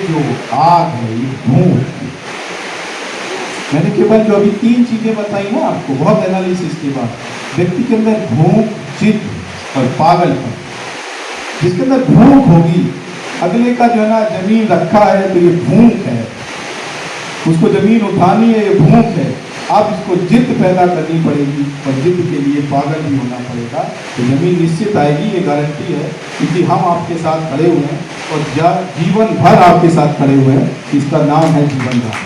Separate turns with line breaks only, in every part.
जो आग है, ये भूख, मैंने केवल जो अभी 3 चीजें बताई ना आपको, बहुत एनालिसिस के बाद, व्यक्ति के अंदर भूख, जिद और पागलपन। जिसके अंदर भूख होगी, अगले का जो है ना जमीन रखा है तो ये भूख है, उसको जमीन उठानी है, ये भूख है। अब इसको जिद पैदा करनी पड़ेगी और जिद के लिए पागल भी होना पड़ेगा, तो जमीन निश्चित आएगी, ये गारंटी है। क्योंकि हम आपके साथ खड़े हुए हैं और जीवन भर आपके साथ खड़े हुए हैं, इसका नाम है जीवन दान।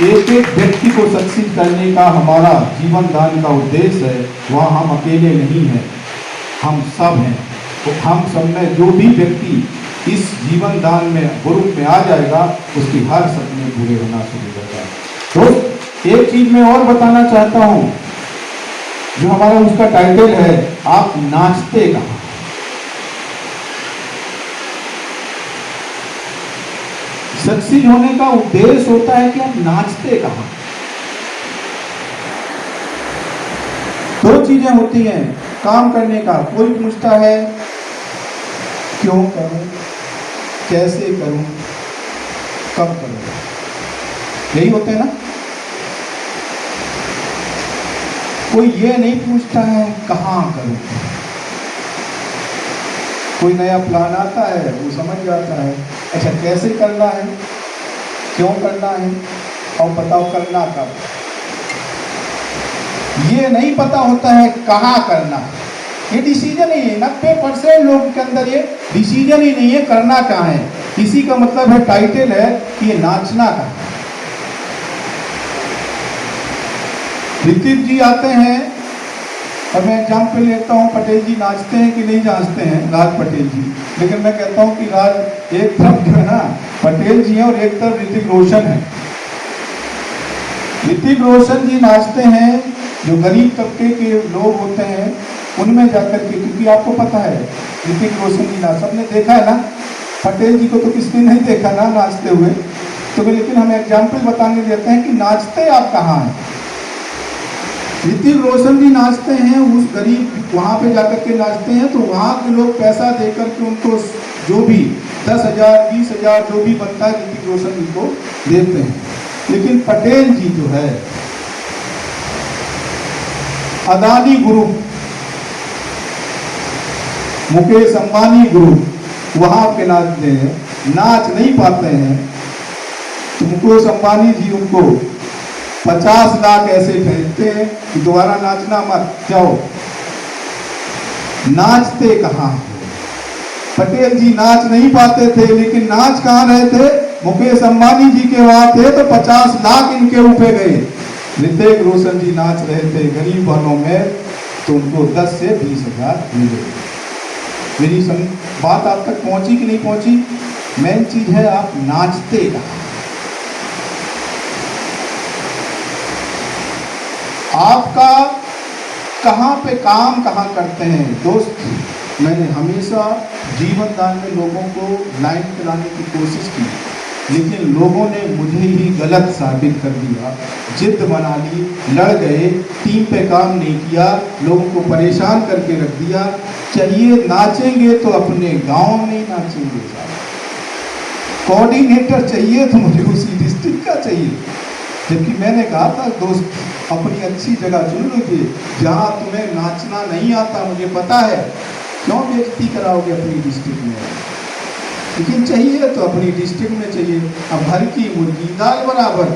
एक एक व्यक्ति को सक्सेस करने का हमारा जीवन दान का उद्देश्य है। वहाँ हम अकेले नहीं हैं, हम सब हैं। तो हम सब में जो भी व्यक्ति इस जीवन दान में ग्रुप में आ जाएगा, उसकी हर सपने पूरे होना शुरू हो जाएगा। तो एक चीज मैं और बताना चाहता हूं, जो हमारा उसका टाइटल है, आप नाचते कहां। सक्सेस होने का उद्देश्य होता है कि आप नाचते कहां। 2 चीजें होती हैं काम करने का। कोई पूछता है क्यों करूं, कैसे करूं, कब करूं, यही होते हैं ना। कोई ये नहीं पूछता है कहाँ करूं। कोई नया प्लान आता है, वो समझ जाता है, अच्छा कैसे करना है, क्यों करना है, और बताओ करना कब। ये नहीं पता होता है कहाँ करना है। ये डिसीजन ही है। 90% लोगों के अंदर ये डिसीजन ही नहीं है करना कहाँ है। इसी का मतलब है, टाइटल है कि ये नाचना कहाँ है। ऋतिक जी आते हैं और मैं एग्जाम्पल लेता हूँ, पटेल जी नाचते हैं कि नहीं नाचते हैं, राज पटेल जी। लेकिन मैं कहता हूँ कि राज एक तरफ जो है ना पटेल जी हैं और एक तरफ ऋतिक रोशन है। ऋतिक रोशन जी नाचते हैं, जो गरीब तबके के लोग होते हैं उनमें जाकर के, क्योंकि आपको पता है ऋतिक रोशन जी नाच सबने देखा है ना, पटेल जी को तो किसने नहीं देखा ना नाचते हुए। तो लेकिन हम एग्जाम्पल बताने देते हैं कि नाचते आप कहाँ हैं। ऋतिक रोशन जी नाचते हैं उस गरीब, वहाँ पे जाकर के नाचते हैं, तो वहाँ के लोग पैसा देकर के उनको जो भी 10,000 20,000 जो भी बनता है ऋतिक रोशन जी को देते हैं। लेकिन पटेल जी जो है, अदानी ग्रुप, मुकेश अंबानी ग्रुप, वहाँ पे नाचते हैं, नाच नहीं पाते हैं। तो मुकेश अंबानी जी उनको 50 लाख ऐसे भेजते हैं कि दोबारा नाचना मत, जाओ। नाचते कहाँ हो। पटेल जी नाच नहीं पाते थे, लेकिन नाच कहाँ रहे थे, मुकेश अंबानी जी के वहां थे, तो 50 लाख इनके ऊपर गए। ऋतिक रोशन जी नाच रहे थे गरीब वालों में, तो उनको 10 से 20,000 मिले। मेरी बात आप तक पहुंची कि नहीं पहुंची। मेन चीज है आप नाचते कहाँ। आपका कहाँ पे काम कहाँ करते हैं। दोस्त, मैंने हमेशा जीवन दान में लोगों को लाइन पे लाने की कोशिश की, लेकिन लोगों ने मुझे ही गलत साबित कर दिया। जिद बना ली, लड़ गए, टीम पे काम नहीं किया, लोगों को परेशान करके रख दिया। चाहिए नाचेंगे तो अपने गांव में ही नाचेंगे। कोऑर्डिनेटर चाहिए तो मुझे उसी डिस्ट्रिक्ट का चाहिए। जबकि मैंने कहा था दोस्त, अपनी अच्छी जगह चुन लीजिए जहाँ तुम्हें नाचना नहीं आता, मुझे पता है, क्यों बेइज्जती कराओगे अपनी डिस्ट्रिक्ट में। लेकिन चाहिए तो अपनी डिस्ट्रिक्ट में चाहिए। अब भर की मुर्गी दाल बराबर,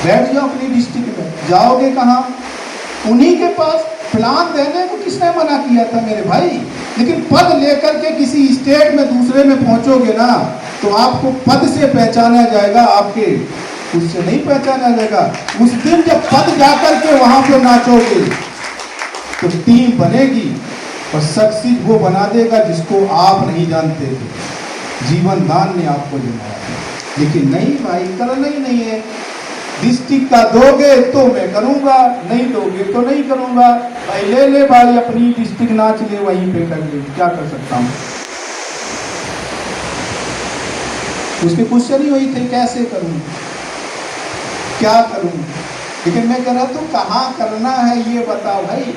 बैठ जाओ अपनी डिस्ट्रिक्ट में। जाओगे कहाँ, उन्हीं के पास। प्लान देने को किसने मना किया था मेरे भाई। लेकिन पद लेकर के किसी स्टेट में दूसरे में पहुंचोगे ना, तो आपको पद से पहचाना जाएगा, आपके उससे नहीं पहचाना जाएगा। उस दिन जब पद जाकर के वहां पे नाचोगे तो टीम बनेगी और सक्सेस वो बना देगा जिसको आप नहीं जानते थे। जीवन दान ने आपको बनाया, लेकिन नहीं भाई, करना ही नहीं है। डिस्ट्रिक्ट का दोगे तो मैं करूंगा, नहीं दोगे तो नहीं करूंगा। भाई ले ले भाई, अपनी डिस्ट्रिक्ट नाच ले, वहीं पे कर ले, क्या कर सकता हूं। उसके क्वेश्चन ही वही थे, कैसे करूं, क्या करूं। लेकिन मैं कह रहा तो कहाँ करना है ये बताओ भाई।